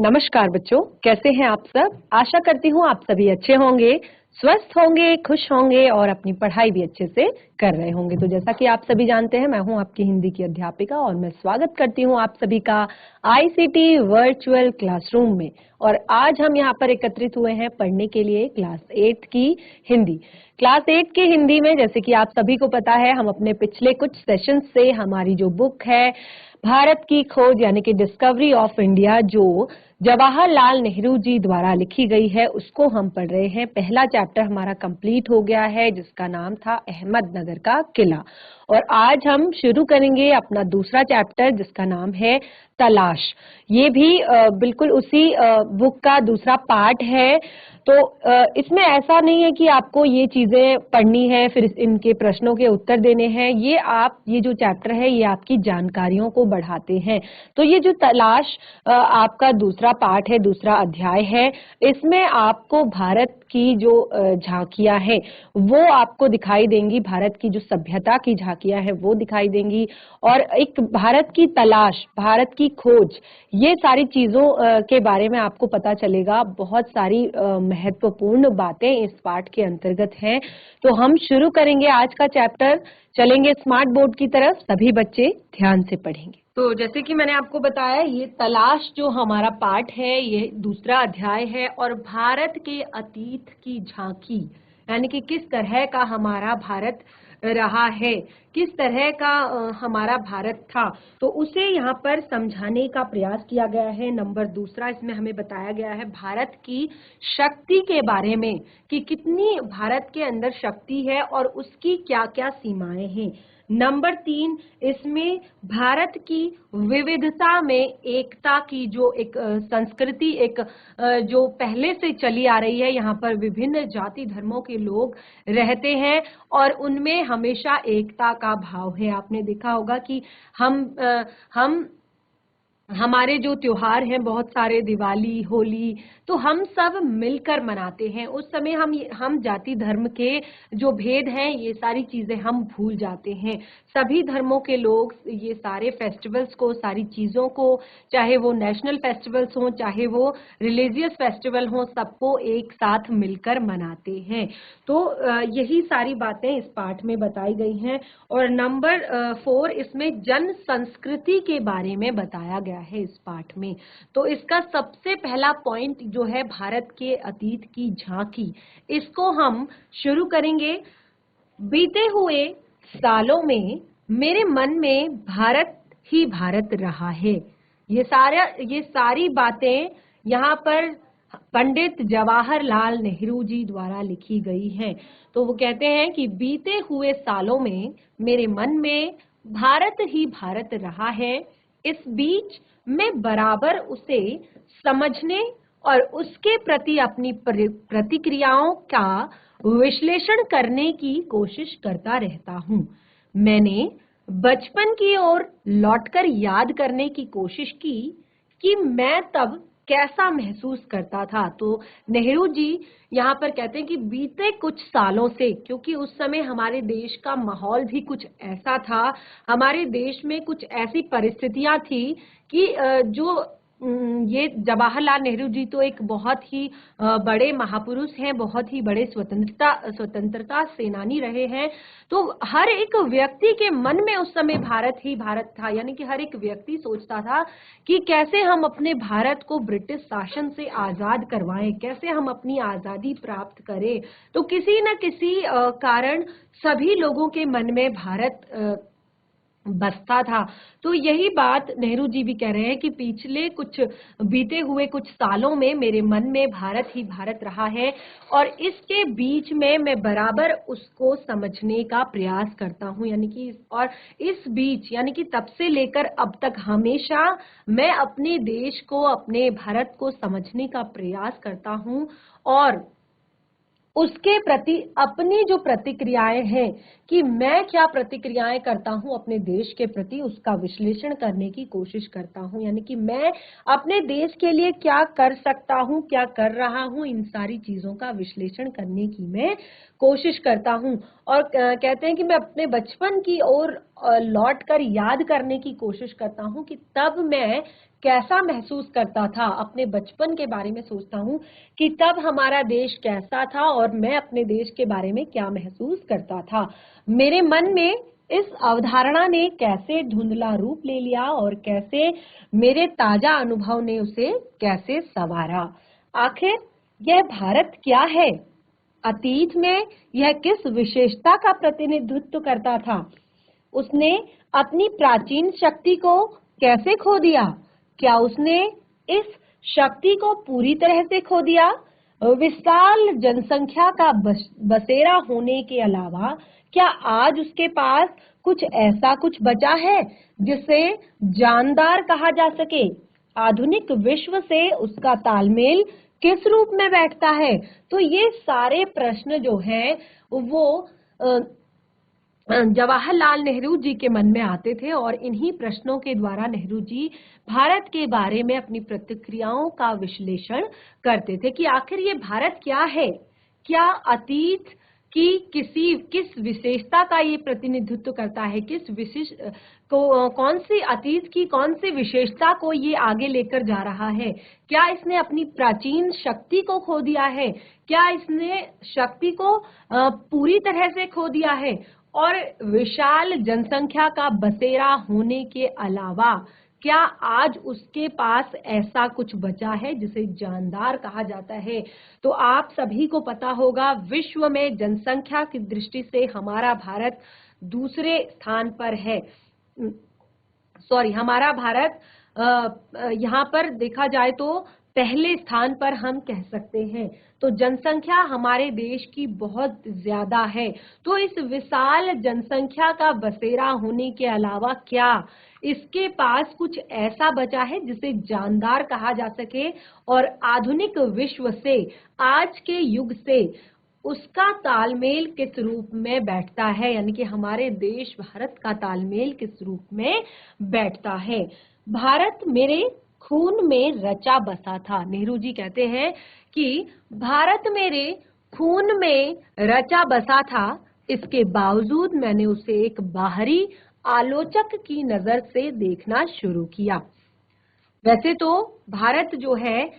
नमस्कार बच्चों, कैसे हैं आप सब। आशा करती हूँ आप सभी अच्छे होंगे, स्वस्थ होंगे, खुश होंगे और अपनी पढ़ाई भी अच्छे से कर रहे होंगे। तो जैसा कि आप सभी जानते हैं, मैं हूँ आपकी हिंदी की अध्यापिका और मैं स्वागत करती हूँ आप सभी का आईसीटी वर्चुअल क्लासरूम में। और आज हम यहाँ पर एकत्रित हुए हैं पढ़ने के लिए क्लास 8 की हिंदी। क्लास 8 की हिंदी में, जैसे कि आप सभी को पता है, हम अपने पिछले कुछ सेशन से हमारी जो बुक है भारत की खोज यानी कि डिस्कवरी ऑफ इंडिया, जो जवाहरलाल नेहरू जी द्वारा लिखी गई है, उसको हम पढ़ रहे हैं। पहला चैप्टर हमारा कंप्लीट हो गया है जिसका नाम था अहमदनगर का किला। और आज हम शुरू करेंगे अपना दूसरा चैप्टर जिसका नाम है तलाश। ये भी बिल्कुल उसी बुक का दूसरा पार्ट है। तो इसमें ऐसा नहीं है कि आपको ये चीजें पढ़नी है फिर इनके प्रश्नों के उत्तर देने हैं। ये जो चैप्टर है ये आपकी जानकारियों को बढ़ाते हैं। तो ये जो तलाश आपका दूसरा पार्ट है, दूसरा अध्याय है, इसमें आपको भारत की जो झांकियां हैं वो आपको दिखाई देंगी। भारत की जो सभ्यता की झांकियां हैं वो दिखाई देंगी और एक भारत की तलाश, भारत की खोज, ये सारी चीजों के बारे में आपको पता चलेगा। बहुत सारी महत्वपूर्ण बातें इस पाठ के अंतर्गत हैं। तो हम शुरू करेंगे आज का चैप्टर। चलेंगे स्मार्ट बोर्ड की तरफ, सभी बच्चे ध्यान से पढ़ेंगे। तो जैसे कि मैंने आपको बताया, ये तलाश जो हमारा पाठ है ये दूसरा अध्याय है और भारत के अतीत की झांकी यानी कि किस तरह का हमारा भारत रहा है, किस तरह का हमारा भारत था, तो उसे यहाँ पर समझाने का प्रयास किया गया है। नंबर दूसरा, इसमें हमें बताया गया है भारत की शक्ति के बारे में कि कितनी भारत के अंदर शक्ति है और उसकी क्या क्या सीमाएं हैं। नंबर 3, इसमें भारत की विविधता में एकता की जो एक संस्कृति, एक जो पहले से चली आ रही है। यहाँ पर विभिन्न जाति धर्मों के लोग रहते हैं और उनमें हमेशा एकता का भाव है। आपने देखा होगा कि हम हमारे जो त्योहार हैं बहुत सारे, दिवाली, होली, तो हम सब मिलकर मनाते हैं। उस समय हम जाति धर्म के जो भेद हैं ये सारी चीजें हम भूल जाते हैं। सभी धर्मों के लोग ये सारे फेस्टिवल्स को, सारी चीजों को, चाहे वो नेशनल फेस्टिवल्स हों चाहे वो रिलीजियस फेस्टिवल हों, सबको एक साथ मिलकर मनाते हैं। तो यही सारी बातें इस पाठ में बताई गई हैं। और नंबर 4, इसमें जन संस्कृति के बारे में बताया गया है इस पाठ में। तो इसका सबसे पहला पॉइंट जो है भारत के अतीत की झांकी, इसको हम शुरू करेंगे। बीते हुए सालों में मेरे मन में भारत ही भारत रहा है। ये सारी बातें यहाँ पर पंडित जवाहरलाल नेहरू जी द्वारा लिखी गई हैं। तो वो कहते हैं कि बीते हुए सालों में मेरे मन में भारत ही भारत रहा है। इस बीच मैं बराबर उसे समझने और उसके प्रति अपनी प्रतिक्रियाओं का विश्लेषण करने की कोशिश करता रहता हूँ। मैंने बचपन की ओर लौटकर याद करने की कोशिश की कि मैं तब कैसा महसूस करता था। तो नेहरू जी यहाँ पर कहते हैं कि बीते कुछ सालों से, क्योंकि उस समय हमारे देश का माहौल भी कुछ ऐसा था, हमारे देश में कुछ ऐसी परिस्थितियां थी कि ये जवाहरलाल नेहरू जी तो एक बहुत ही बड़े महापुरुष हैं, बहुत ही बड़े स्वतंत्रता सेनानी रहे हैं। तो हर एक व्यक्ति के मन में उस समय भारत ही भारत था, यानी कि हर एक व्यक्ति सोचता था कि कैसे हम अपने भारत को ब्रिटिश शासन से आजाद करवाएं, कैसे हम अपनी आजादी प्राप्त करें। तो किसी न किसी कारण सभी लोगों के मन में भारत बसता था। तो यही बात नेहरू जी भी कह रहे हैं कि बीते हुए कुछ सालों में मेरे मन में भारत ही भारत रहा है और इसके बीच में मैं बराबर उसको समझने का प्रयास करता हूं। यानी कि और इस बीच यानी कि तब से लेकर अब तक हमेशा मैं अपने देश को, अपने भारत को समझने का प्रयास करता हूं और उसके प्रति अपनी जो प्रतिक्रियाएं हैं कि मैं क्या प्रतिक्रियाएं करता हूं अपने देश के प्रति, उसका विश्लेषण करने की कोशिश करता हूं। यानी कि मैं अपने देश के लिए क्या कर सकता हूं, क्या कर रहा हूं, इन सारी चीजों का विश्लेषण करने की मैं कोशिश करता हूँ और कहते हैं कि मैं अपने बचपन की ओर लौट कर याद करने की कोशिश करता हूँ कि तब मैं कैसा महसूस करता था, अपने बचपन के बारे में सोचता हूँ कि तब हमारा देश कैसा था और मैं अपने देश के बारे में क्या महसूस करता था। मेरे मन में इस अवधारणा ने कैसे धुंधला रूप ले लिया और कैसे मेरे ताजा अनुभव ने उसे कैसे संवारा। आखिर यह भारत क्या है? अतीत में यह किस विशेषता का प्रतिनिधित्व करता था? उसने अपनी प्राचीन शक्ति को कैसे खो दिया? क्या उसने इस शक्ति को पूरी तरह से खो दिया? विशाल जनसंख्या का बसेरा होने के अलावा क्या आज उसके पास कुछ ऐसा कुछ बचा है जिसे जानदार कहा जा सके? आधुनिक विश्व से उसका तालमेल किस रूप में बैठता है? तो ये सारे प्रश्न जो हैं वो जवाहरलाल नेहरू जी के मन में आते थे और इन्हीं प्रश्नों के द्वारा नेहरू जी भारत के बारे में अपनी प्रतिक्रियाओं का विश्लेषण करते थे कि आखिर ये भारत क्या है, क्या अतीत की किस विशेषता का ये प्रतिनिधित्व करता है, किस विशिष्ट को कौन सी अतीत की कौन सी विशेषता को ये आगे लेकर जा रहा है, क्या इसने अपनी प्राचीन शक्ति को खो दिया है, क्या इसने शक्ति को पूरी तरह से खो दिया है और विशाल जनसंख्या का बसेरा होने के अलावा क्या आज उसके पास ऐसा कुछ बचा है जिसे जानदार कहा जाता है? तो आप सभी को पता होगा विश्व में जनसंख्या की दृष्टि से हमारा भारत दूसरे स्थान पर है। हमारा भारत यहाँ पर देखा जाए तो पहले स्थान पर हम कह सकते हैं। तो जनसंख्या हमारे देश की बहुत ज्यादा है। तो इस विशाल जनसंख्या का बसेरा होने के अलावा क्या इसके पास कुछ ऐसा बचा है जिसे जानदार कहा जा सके और आधुनिक विश्व से, आज के युग से उसका तालमेल किस रूप में बैठता है, यानी कि हमारे देश भारत का तालमेल किस रूप में बैठता है? भारत मेरे खून में रचा बसा था। नेहरू जी कहते हैं कि भारत मेरे खून में रचा बसा था, इसके बावजूद मैंने उसे एक बाहरी आलोचक की नजर से देखना शुरू किया। वैसे तो भारत जो है,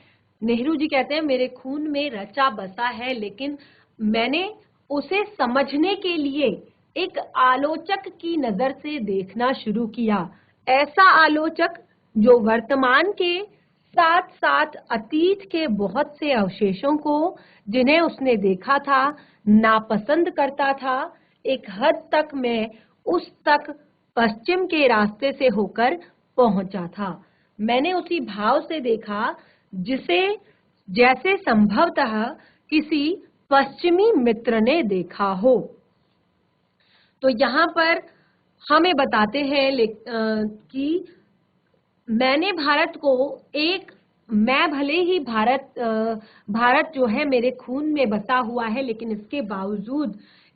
नेहरू जी कहते हैं मेरे खून में रचा बसा है, लेकिन मैंने उसे समझने के लिए एक आलोचक की नजर से देखना शुरू किया। ऐसा आलोचक जो वर्तमान के साथ साथ अतीत के बहुत से अवशेषों को, जिन्हें उसने देखा था, नापसंद करता था। एक हद तक मैं उस तक पश्चिम के रास्ते से होकर पहुंचा था। मैंने उसी भाव से देखा जिसे जैसे संभवतः किसी पश्चिमी मित्र ने देखा हो। तो यहाँ पर हमें बताते हैं कि मैंने भारत को मैं भले ही भारत जो है मेरे खून में बसा हुआ है, लेकिन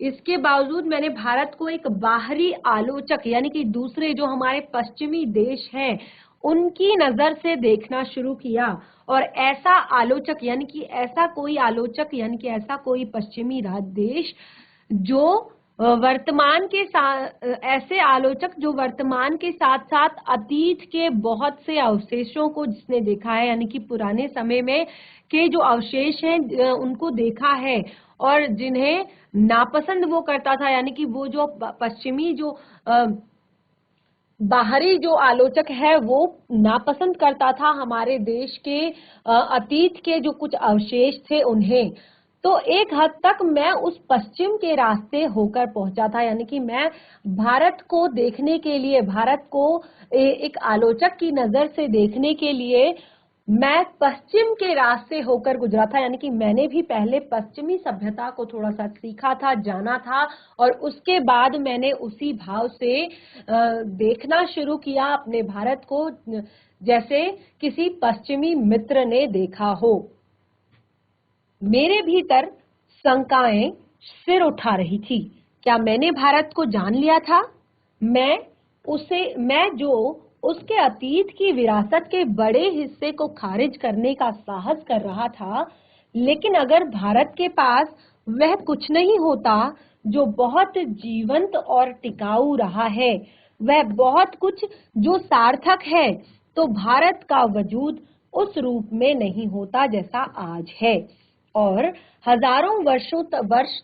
इसके बावजूद मैंने भारत को एक बाहरी आलोचक, यानी कि दूसरे जो हमारे पश्चिमी देश हैं उनकी नजर से देखना शुरू किया। और ऐसा आलोचक यानी कि ऐसा कोई पश्चिमी देश जो ऐसे आलोचक जो वर्तमान के साथ साथ अतीत के बहुत से अवशेषों को जिसने देखा है, यानी कि पुराने समय में के जो अवशेष हैं उनको देखा है और जिन्हें नापसंद वो करता था, यानी कि वो जो पश्चिमी जो बाहरी जो आलोचक है वो नापसंद करता था हमारे देश के अतीत के जो कुछ अवशेष थे उन्हें। तो एक हद तक मैं उस पश्चिम के रास्ते होकर पहुंचा था, यानी कि मैं भारत को देखने के लिए, भारत को एक आलोचक की नजर से देखने के लिए मैं पश्चिम के रास्ते होकर गुजरा था। यानी कि मैंने भी पहले पश्चिमी सभ्यता को थोड़ा सा सीखा था, जाना था, और उसके बाद मैंने उसी भाव से देखना शुरू किया अपने भारत को, जैसे किसी पश्चिमी मित्र ने देखा हो। मेरे भीतर शंकाएं सिर उठा रही थी। क्या मैंने भारत को जान लिया था? मैं जो उसके अतीत की विरासत के बड़े हिस्से को खारिज करने का साहस कर रहा था, लेकिन अगर भारत के पास वह कुछ नहीं होता जो बहुत जीवंत और टिकाऊ रहा है, वह बहुत कुछ जो सार्थक है, तो भारत का वजूद उस रूप में नहीं होता जैसा आज है और हजारों वर्ष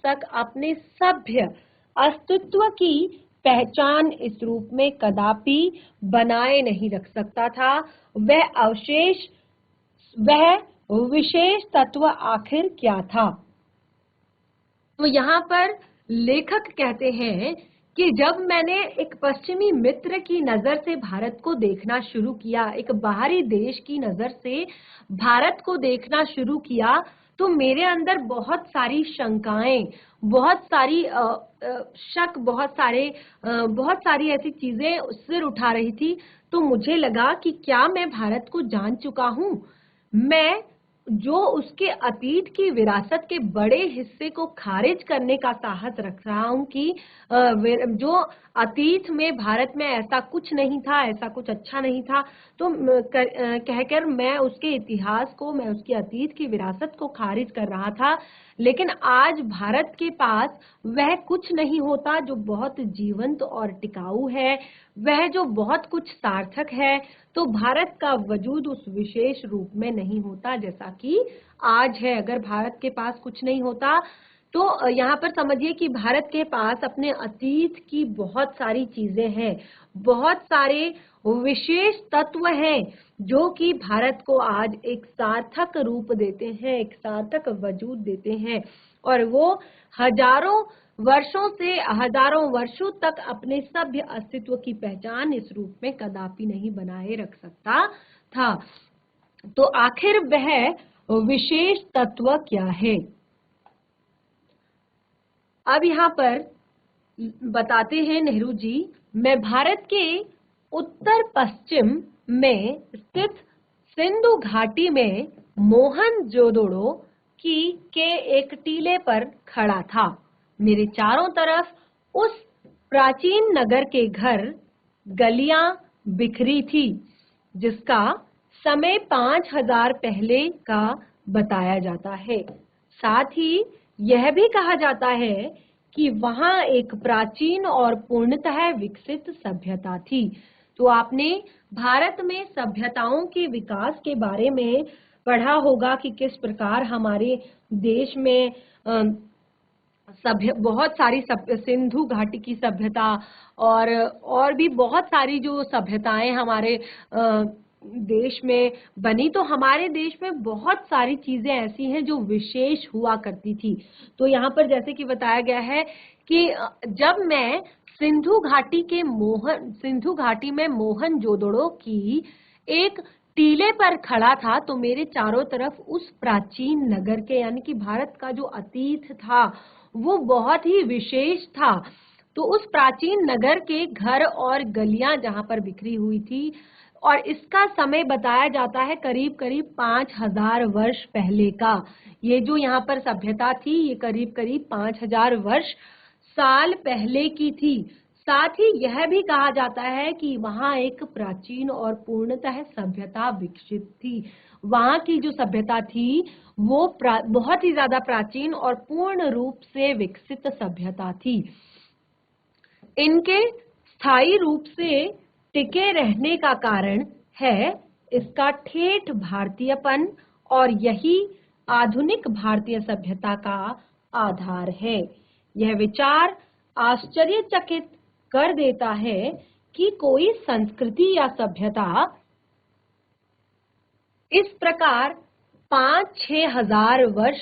तक अपने सभ्य अस्तित्व की पहचान इस रूप में कदापि बनाए नहीं रख सकता था। वह विशेष तत्व आखिर क्या था? तो यहाँ पर लेखक कहते हैं कि जब मैंने एक पश्चिमी मित्र की नजर से भारत को देखना शुरू किया, एक बाहरी देश की नजर से भारत को देखना शुरू किया, तो मेरे अंदर बहुत सारी शंकाएं, बहुत सारी शक, बहुत सारी ऐसी चीजें सिर उठा रही थी। तो मुझे लगा कि क्या मैं भारत को जान चुका हूं? मैं जो उसके अतीत की विरासत के बड़े हिस्से को खारिज करने का साहस रख रहा हूं कि जो अतीत में भारत में ऐसा कुछ नहीं था, ऐसा कुछ अच्छा नहीं था, तो कहकर मैं उसके इतिहास को, मैं उसके अतीत की विरासत को खारिज कर रहा था। लेकिन आज भारत के पास वह कुछ नहीं होता जो बहुत जीवंत और टिकाऊ है, वह जो बहुत कुछ सार्थक है, तो भारत का वजूद उस विशेष रूप में नहीं होता जैसा कि आज है। अगर भारत के पास कुछ नहीं होता तो यहाँ पर समझिए कि भारत के पास अपने अतीत की बहुत सारी चीजें हैं, बहुत सारे विशेष तत्व हैं जो कि भारत को आज एक सार्थक रूप देते हैं, एक सार्थक वजूद देते हैं और वो हजारों वर्षों तक अपने सभ्य अस्तित्व की पहचान इस रूप में कदापि नहीं बनाए रख सकता था। तो आखिर वह विशेष तत्व क्या है? अब यहाँ पर बताते हैं नेहरू जी, मैं भारत के उत्तर पश्चिम में स्थित सिंधु घाटी में मोहनजोदड़ो के एक टीले पर खड़ा था। मेरे चारों तरफ उस प्राचीन नगर के घर, गलियां बिखरी थी जिसका समय 5000 पहले का बताया जाता है। साथ ही यह भी कहा जाता है कि वहां एक प्राचीन और पूर्णतः विकसित सभ्यता थी। तो आपने भारत में सभ्यताओं के विकास के बारे में पढ़ा होगा कि किस प्रकार हमारे देश में बहुत सारी सिंधु घाटी की सभ्यता और भी बहुत सारी जो सभ्यताएं हमारे देश में बनी। तो हमारे देश में बहुत सारी चीजें ऐसी हैं जो विशेष हुआ करती थी। तो यहाँ पर जैसे कि बताया गया है कि जब मैं सिंधु घाटी में मोहनजोदड़ो की एक टीले पर खड़ा था, तो मेरे चारों तरफ उस प्राचीन नगर के, यानी कि भारत का जो अतीत था वो बहुत ही विशेष था। तो उस प्राचीन नगर के घर और गलियां जहां पर बिखरी हुई थी और इसका समय बताया जाता है करीब करीब 5000 वर्ष पहले का। ये जो यहाँ पर सभ्यता थी ये करीब करीब 5000 वर्ष साल पहले की थी। साथ ही यह भी कहा जाता है कि वहां एक प्राचीन और पूर्णतः सभ्यता विकसित थी। वहां की जो सभ्यता थी वो बहुत ही ज्यादा प्राचीन और पूर्ण रूप से विकसित सभ्यता थी। इनके स्थायी रूप से टिके रहने का कारण है इसका ठेठ भारतीयपन और यही आधुनिक भारतीय सभ्यता का आधार है। यह विचार आश्चर्यचकित कर देता है कि कोई संस्कृति या सभ्यता इस प्रकार 5-6 हजार वर्ष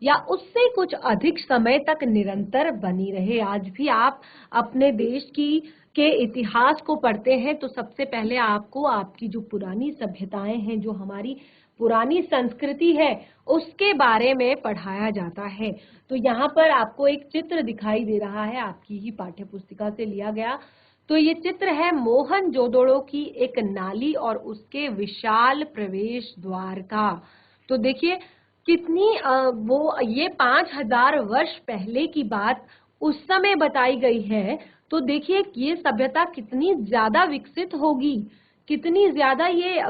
या उससे कुछ अधिक समय तक निरंतर बनी रहे। आज भी आप अपने देश के इतिहास को पढ़ते हैं तो सबसे पहले आपको आपकी जो पुरानी सभ्यताएं हैं, जो हमारी पुरानी संस्कृति है, उसके बारे में पढ़ाया जाता है। तो यहाँ पर आपको एक चित्र दिखाई दे रहा है, आपकी ही पाठ्य पुस्तिका से लिया गया। तो ये चित्र है मोहनजोदड़ो की एक नाली और उसके विशाल प्रवेश द्वार का। तो देखिए कितनी ये 5000 वर्ष पहले की बात उस समय बताई गई है। तो देखिए ये सभ्यता कितनी ज्यादा विकसित होगी, कितनी ज्यादा ये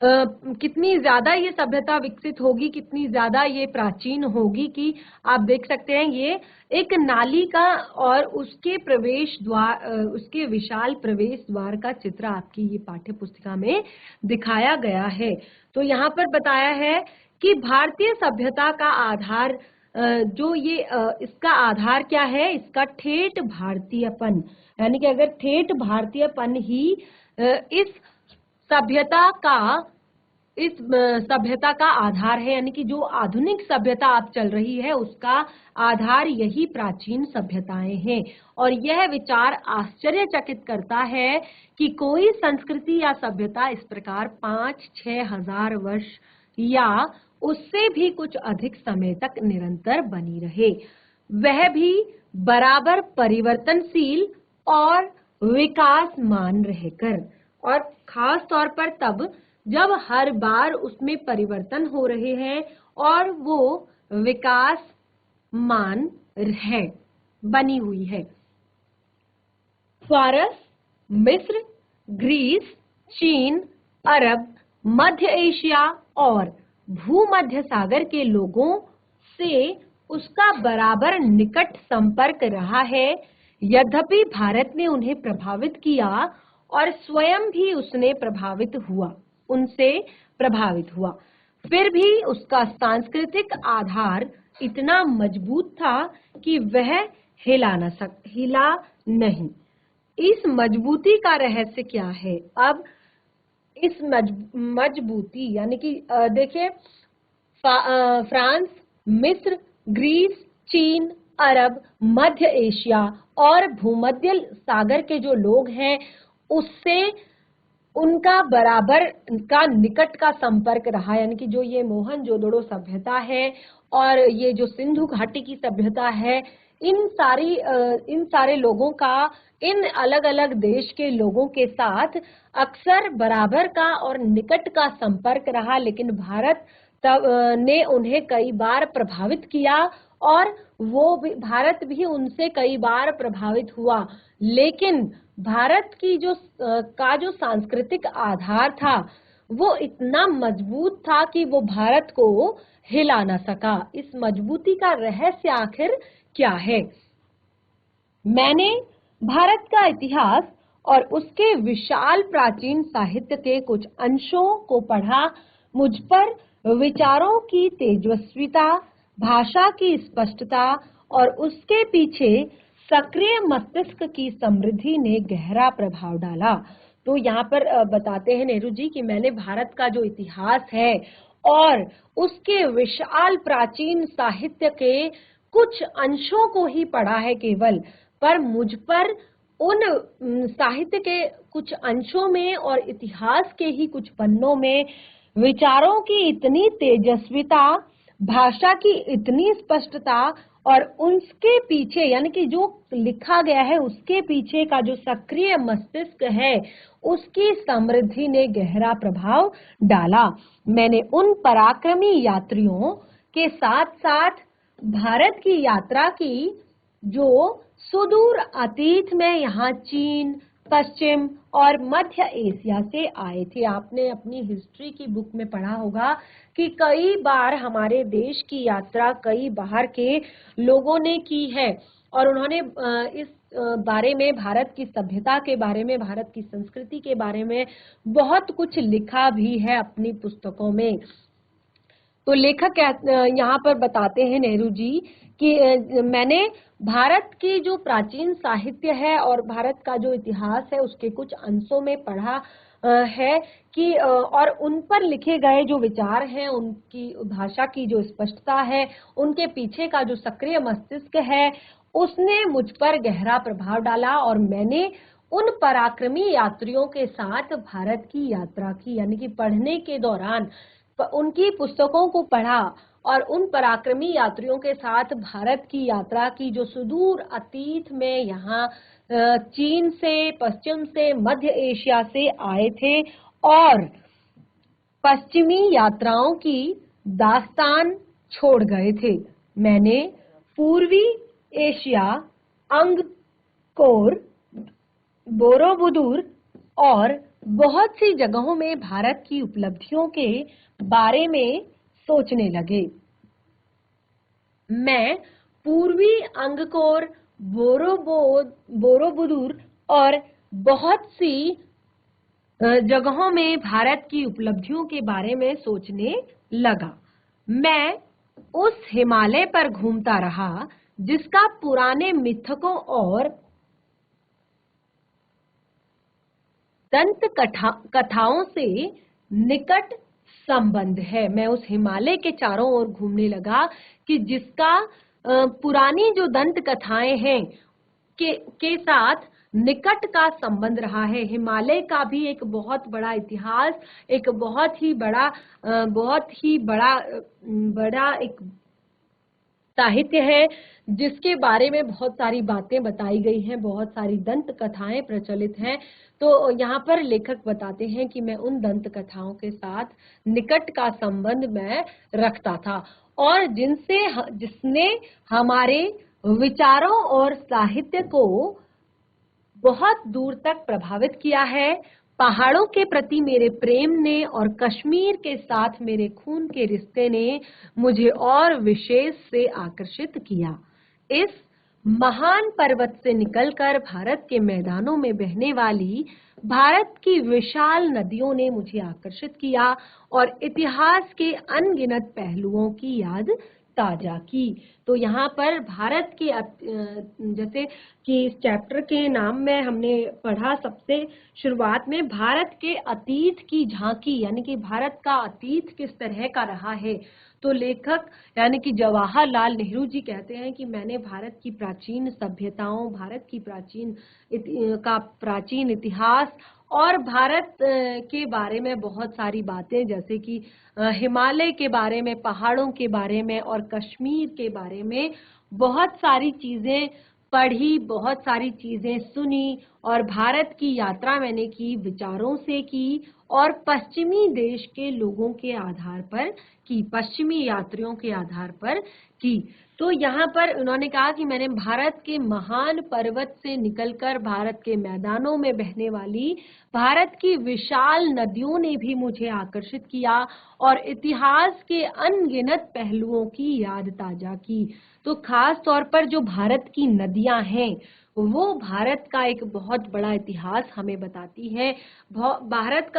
कितनी ज्यादा ये सभ्यता विकसित होगी, कितनी ज्यादा ये प्राचीन होगी कि आप देख सकते हैं ये एक नाली का और उसके प्रवेश द्वार, उसके विशाल प्रवेश द्वार का चित्र आपकी ये पाठ्य पुस्तिका में दिखाया गया है। तो यहाँ पर बताया है कि भारतीय सभ्यता का आधार, जो ये इसका आधार क्या है, इसका ठेठ भारतीयपन, यानी कि अगर ठेठ भारतीयपन ही इस सभ्यता का आधार है, यानी कि जो आधुनिक सभ्यता आप चल रही है उसका आधार यही प्राचीन सभ्यताएं हैं। और यह विचार आश्चर्यचकित करता है कि कोई संस्कृति या सभ्यता इस प्रकार 5-6 हजार वर्ष या उससे भी कुछ अधिक समय तक निरंतर बनी रहे, वह भी बराबर परिवर्तनशील और विकासमान रहकर, और खास तौर पर तब जब हर बार उसमें परिवर्तन हो रहे हैं और वो विकासमान है, बनी हुई है। फारस, मिस्र, ग्रीस, चीन, अरब, मध्य एशिया और भूमध्य सागर के लोगों से उसका बराबर निकट संपर्क रहा है। यद्यपि भारत ने उन्हें प्रभावित किया और स्वयं भी उनसे प्रभावित हुआ, फिर भी उसका सांस्कृतिक आधार इतना मजबूत था कि वह हिला नहीं। इस मजबूती का रहस्य क्या है? अब इस मजबूती यानी कि देखिए, फ्रांस, मिस्र, ग्रीस, चीन, अरब, मध्य एशिया और भूमध्य सागर के जो लोग हैं उससे उनका बराबर का निकट का संपर्क रहा, यानी कि जो ये मोहनजोदड़ो सभ्यता है और ये जो सिंधु घाटी की सभ्यता है, इन सारे लोगों का इन अलग अलग देश के लोगों के साथ अक्सर बराबर का और निकट का संपर्क रहा। लेकिन भारत ने उन्हें कई बार प्रभावित किया और भारत भी उनसे कई बार प्रभावित हुआ, लेकिन भारत की जो सांस्कृतिक आधार था वो इतना मजबूत था कि वो भारत को हिला न सका। इस मजबूती का रहस्य आखिर क्या है? मैंने भारत का इतिहास और उसके विशाल प्राचीन साहित्य के कुछ अंशों को पढ़ा। मुझ पर विचारों की तेजस्विता, भाषा की स्पष्टता और उसके पीछे सक्रिय मस्तिष्क की समृद्धि ने गहरा प्रभाव डाला। तो यहाँ पर बताते हैं नेहरू जी कि मैंने भारत का जो इतिहास है और उसके विशाल प्राचीन साहित्य के कुछ अंशों को ही पढ़ा है केवल, पर मुझ पर उन साहित्य के कुछ अंशों में और इतिहास के ही कुछ पन्नों में विचारों की इतनी तेजस्विता, भाषा की इतनी स्पष्टता और उसके पीछे यानी कि जो लिखा गया है उसके पीछे का जो सक्रिय मस्तिष्क है उसकी समृद्धि ने गहरा प्रभाव डाला। मैंने उन पराक्रमी यात्रियों के साथ साथ भारत की यात्रा की जो सुदूर अतीत में यहाँ चीन, पश्चिम और मध्य एशिया से आए थे। आपने अपनी हिस्ट्री की बुक में पढ़ा होगा कि कई बार हमारे देश की यात्रा कई बाहर के लोगों ने की है और उन्होंने इस बारे में, भारत की सभ्यता के बारे में, भारत की संस्कृति के बारे में बहुत कुछ लिखा भी है अपनी पुस्तकों में। तो लेखक यहाँ पर बताते हैं नेहरू जी कि मैंने भारत की जो प्राचीन साहित्य है और भारत का जो इतिहास है उसके कुछ अंशों में पढ़ा है कि और उन पर लिखे गए जो विचार हैं, उनकी भाषा की जो स्पष्टता है, उनके पीछे का जो सक्रिय मस्तिष्क है, उसने मुझ पर गहरा प्रभाव डाला और मैंने उन पराक्रमी यात्रियों के साथ भारत की यात्रा की, यानी कि पढ़ने के दौरान उनकी पुस्तकों को पढ़ा और उन पराक्रमी यात्रियों के साथ भारत की यात्रा की जो सुदूर अतीत में यहाँ चीन से, पश्चिम से, मध्य एशिया से आए थे और पश्चिमी यात्राओं की दास्तान छोड़ गए थे। मैंने पूर्वी एशिया, अंगकोर, बोरोबुदुर और बहुत सी जगहों में भारत की उपलब्धियों के बारे में सोचने लगे। मैं पूर्वी अंगकोर, बोरोबुदूर और बहुत सी जगहों में भारत की उपलब्धियों के बारे में सोचने लगा। मैं उस हिमालय पर घूमता रहा जिसका पुराने मिथकों और दंत कथाओं से निकट संबंध है। मैं उस हिमालय के चारों ओर घूमने लगा कि जिसका पुरानी जो दंत कथाएं हैं के साथ निकट का संबंध रहा है। हिमालय का भी एक बहुत बड़ा इतिहास, एक बहुत ही बड़ा एक साहित्य है जिसके बारे में बहुत सारी बातें बताई गई हैं, बहुत सारी दंत कथाएं प्रचलित हैं। तो यहाँ पर लेखक बताते हैं कि मैं उन दंत कथाओं के साथ निकट का संबंध मैं रखता था और जिसने हमारे विचारों और साहित्य को बहुत दूर तक प्रभावित किया है। पहाड़ों के प्रति मेरे प्रेम ने और कश्मीर के साथ मेरे खून के रिश्ते ने मुझे और विशेष से आकर्षित किया। इस महान पर्वत से निकलकर भारत के मैदानों में बहने वाली भारत की विशाल नदियों ने मुझे आकर्षित किया और इतिहास के अनगिनत पहलुओं की याद ताजा की। तो यहाँ पर भारत के जैसे कि इस चैप्टर के नाम में हमने पढ़ा सबसे शुरुआत में भारत के अतीत की झांकी, यानी कि भारत का अतीत किस तरह का रहा है। तो लेखक यानी कि जवाहरलाल नेहरू जी कहते हैं कि मैंने भारत की प्राचीन सभ्यताओं, भारत की प्राचीन इतिहास और भारत के बारे में बहुत सारी बातें, जैसे कि हिमालय के बारे में, पहाड़ों के बारे में और कश्मीर के बारे में बहुत सारी चीजें पढ़ी, बहुत सारी चीजें सुनी और भारत की यात्रा मैंने की, विचारों से की और पश्चिमी देश के लोगों के आधार पर की, पश्चिमी यात्रियों के आधार पर की। तो यहाँ पर उन्होंने कहा कि मैंने भारत के महान पर्वत से निकलकर भारत के मैदानों में बहने वाली भारत की विशाल नदियों ने भी मुझे आकर्षित किया और इतिहास के अनगिनत पहलुओं की याद ताजा की। तो खास तौर पर जो भारत की नदियां हैं वो भारत का एक बहुत बड़ा इतिहास हमें बताती है। भारत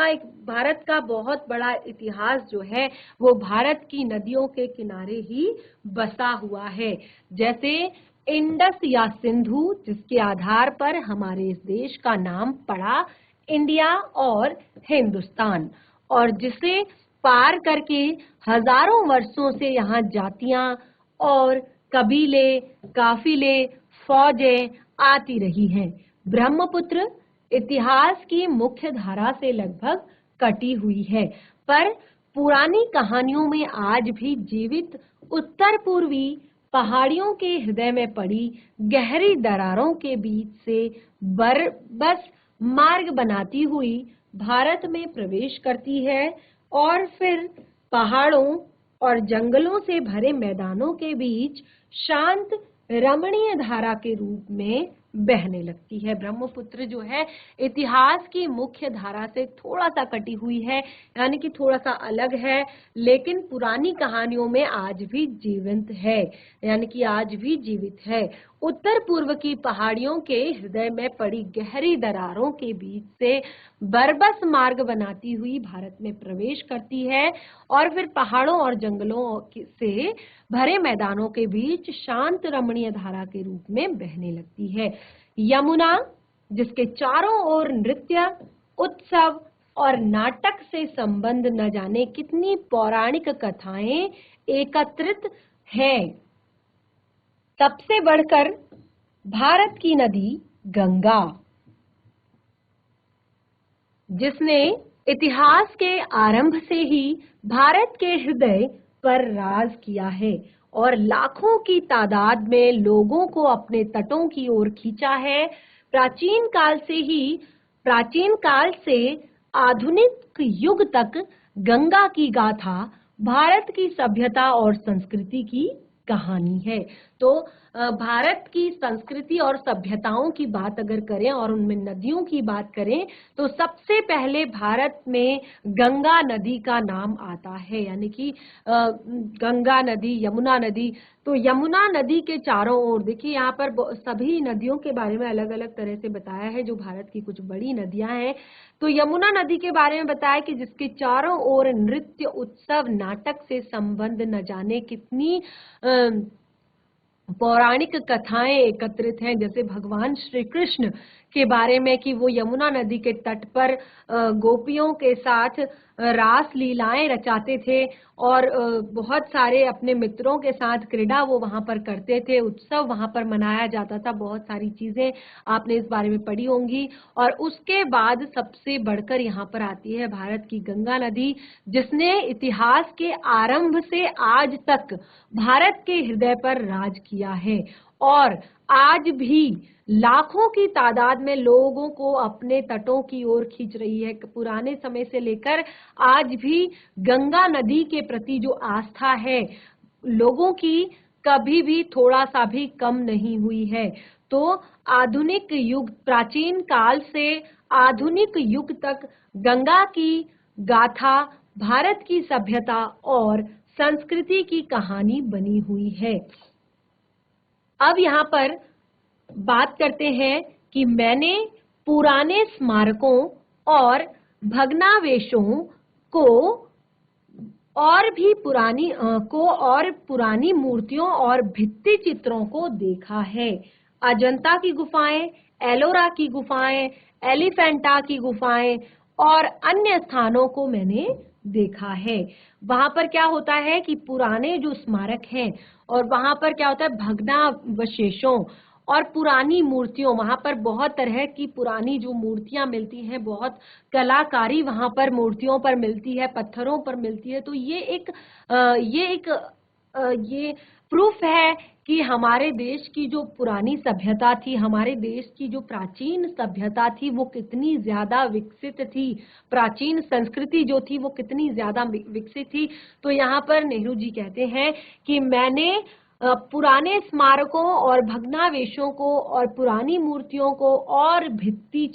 का बहुत बड़ा इतिहास जो है वो भारत की नदियों के किनारे ही बसा हुआ है। जैसे इंडस या सिंधु, जिसके आधार पर हमारे इस देश का नाम पड़ा इंडिया और हिंदुस्तान, और जिसे पार करके हजारों वर्षों से यहाँ जातियां और कबीले, काफिले, फौजें आती रही हैं। ब्रह्मपुत्र इतिहास की मुख्य धारा से लगभग कटी हुई है, पर पुरानी कहानियों में आज भी जीवित उत्तर पूर्वी पहाड़ियों के हृदय में पड़ी गहरी दरारों के बीच से बस मार्ग बनाती हुई भारत में प्रवेश करती है और फिर पहाड़ों और जंगलों से भरे मैदानों के बीच शांत रमणीय धारा के रूप में बहने लगती है। ब्रह्मपुत्र जो है इतिहास की मुख्य धारा से थोड़ा सा कटी हुई है, यानी कि थोड़ा सा अलग है, लेकिन पुरानी कहानियों में आज भी जीवंत है, यानी कि आज भी जीवित है। उत्तर पूर्व की पहाड़ियों के हृदय में पड़ी गहरी दरारों के बीच से बरबस मार्ग बनाती हुई भारत में प्रवेश करती है और फिर पहाड़ों और जंगलों से भरे मैदानों के बीच शांत रमणीय धारा के रूप में बहने लगती है। यमुना, जिसके चारों ओर नृत्य, उत्सव और नाटक से संबंध न जाने कितनी पौराणिक कथाएं एकत्रित हैं। सबसे बढ़कर भारत की नदी गंगा, जिसने इतिहास के आरंभ से ही भारत के हृदय पर राज किया है और लाखों की तादाद में लोगों को अपने तटों की ओर खींचा है। प्राचीन काल से आधुनिक युग तक गंगा की गाथा भारत की सभ्यता और संस्कृति की कहानी है। तो भारत की संस्कृति और सभ्यताओं की बात अगर करें और उनमें नदियों की बात करें तो सबसे पहले भारत में गंगा नदी का नाम आता है, यानी कि गंगा नदी, यमुना नदी। तो यमुना नदी के चारों ओर देखिए, यहाँ पर सभी नदियों के बारे में अलग अलग तरह से बताया है, जो भारत की कुछ बड़ी नदियां हैं। तो यमुना नदी के बारे में बताया कि जिसके चारों ओर नृत्य, उत्सव, नाटक से संबंध न जाने कितनी पौराणिक कथाएं एकत्रित हैं, जैसे भगवान श्री कृष्ण के बारे में कि वो यमुना नदी के तट पर गोपियों के साथ रास लीलाएं रचाते थे और बहुत सारे अपने मित्रों के साथ क्रीड़ा वो वहां पर करते थे, उत्सव वहां पर मनाया जाता था। बहुत सारी चीजें आपने इस बारे में पढ़ी होंगी। और उसके बाद सबसे बढ़कर यहाँ पर आती है भारत की गंगा नदी, जिसने इतिहास के आरंभ से आज तक भारत के हृदय पर राज किया है और आज भी लाखों की तादाद में लोगों को अपने तटों की ओर खींच रही है। पुराने समय से लेकर आज भी गंगा नदी के प्रति जो आस्था है लोगों की, कभी भी थोड़ा सा भी कम नहीं हुई है। तो आधुनिक युग, प्राचीन काल से आधुनिक युग तक गंगा की गाथा भारत की सभ्यता और संस्कृति की कहानी बनी हुई है। अब यहाँ पर बात करते हैं कि मैंने पुराने स्मारकों और भग्नावशेषों को और पुरानी मूर्तियों और भित्ति चित्रों को देखा है। अजंता की गुफाएं, एलोरा की गुफाएं, एलिफेंटा की गुफाएं और अन्य स्थानों को मैंने देखा है। वहां पर क्या होता है कि पुराने जो स्मारक हैं और वहां पर क्या होता है, भग्नावशेषों और पुरानी मूर्तियों, वहां पर बहुत तरह की पुरानी जो मूर्तियां मिलती हैं, बहुत कलाकारी वहां पर मूर्तियों पर मिलती है, पत्थरों पर मिलती है। तो ये प्रूफ है कि हमारे देश की जो पुरानी सभ्यता थी, हमारे देश की जो प्राचीन सभ्यता थी, वो कितनी ज्यादा विकसित थी, प्राचीन संस्कृति जो थी वो कितनी ज्यादा विकसित थी। तो यहाँ पर नेहरू जी कहते हैं कि मैंने पुराने स्मारकों और भग्नावशेषों को और पुरानी मूर्तियों को और भित्ति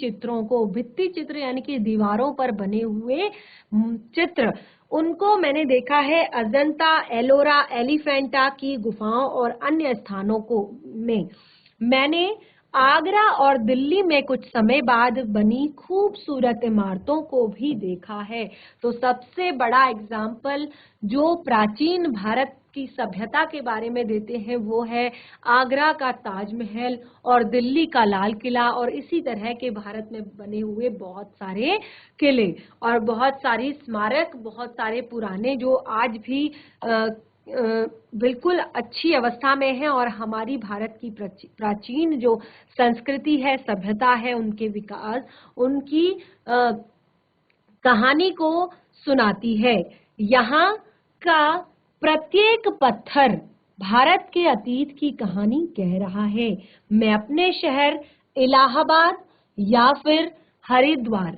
चित्र यानी कि दीवारों पर बने हुए चित्र, उनको मैंने देखा है अजंता, एलोरा, एलिफेंटा की गुफाओं और अन्य स्थानों में। मैंने आगरा और दिल्ली में कुछ समय बाद बनी खूबसूरत इमारतों को भी देखा है। तो सबसे बड़ा एग्जाम्पल जो प्राचीन भारत की सभ्यता के बारे में देते हैं वो है आगरा का ताजमहल और दिल्ली का लाल किला, और इसी तरह के भारत में बने हुए बहुत सारे किले और बहुत सारी स्मारक, बहुत सारे पुराने जो आज भी बिल्कुल अच्छी अवस्था में है और हमारी भारत की प्राचीन जो संस्कृति है, सभ्यता है, उनके विकास, उनकी कहानी को सुनाती है। यहाँ का प्रत्येक पत्थर भारत के अतीत की कहानी कह रहा है। मैं अपने शहर इलाहाबाद या फिर हरिद्वार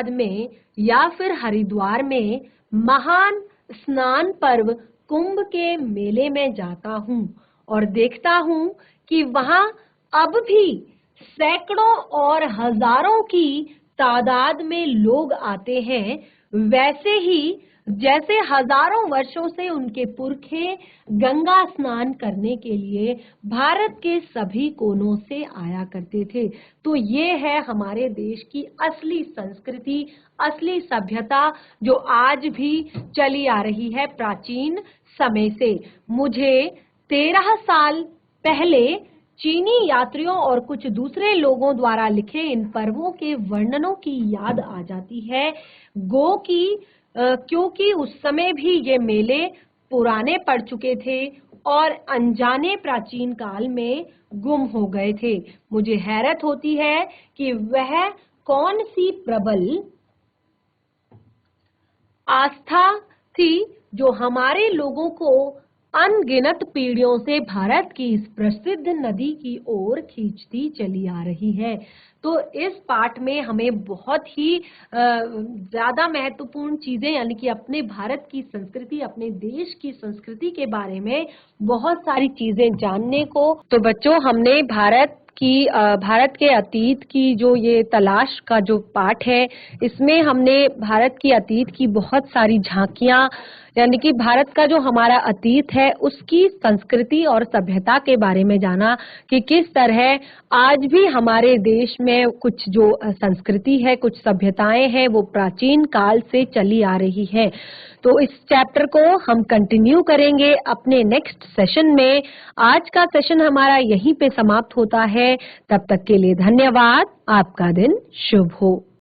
में या फिर हरिद्वार में महान स्नान पर्व कुंभ के मेले में जाता हूँ और देखता हूँ कि वहाँ अब भी सैकड़ों और हजारों की तादाद में लोग आते हैं, वैसे ही जैसे हजारों वर्षों से उनके पुरखे गंगा स्नान करने के लिए भारत के सभी कोनों से आया करते थे। तो ये है हमारे देश की असली संस्कृति, असली सभ्यता जो आज भी चली आ रही है प्राचीन समय से। मुझे 13 साल पहले चीनी यात्रियों और कुछ दूसरे लोगों द्वारा लिखे इन पर्वों के वर्णनों की याद आ जाती है क्योंकि उस समय भी ये मेले पुराने पड़ चुके थे और अनजाने प्राचीन काल में गुम हो गए थे। मुझे हैरत होती है कि वह कौन सी प्रबल आस्था थी जो हमारे लोगों को अनगिनत पीढ़ियों से भारत की इस प्रसिद्ध नदी की ओर खींचती चली आ रही है। तो इस पाठ में हमें बहुत ही ज्यादा महत्वपूर्ण चीजें यानी कि अपने भारत की संस्कृति, अपने देश की संस्कृति के बारे में बहुत सारी चीजें जानने को। तो बच्चों, हमने भारत के अतीत की जो ये तलाश का जो पाठ है, इसमें हमने भारत की अतीत की बहुत सारी झांकियां यानी कि भारत का जो हमारा अतीत है उसकी संस्कृति और सभ्यता के बारे में जाना कि किस तरह आज भी हमारे देश में कुछ जो संस्कृति है, कुछ सभ्यताएं हैं, वो प्राचीन काल से चली आ रही है। तो इस चैप्टर को हम कंटिन्यू करेंगे अपने नेक्स्ट सेशन में। आज का सेशन हमारा यहीं पे समाप्त होता है। तब तक के लिए धन्यवाद। आपका दिन शुभ हो।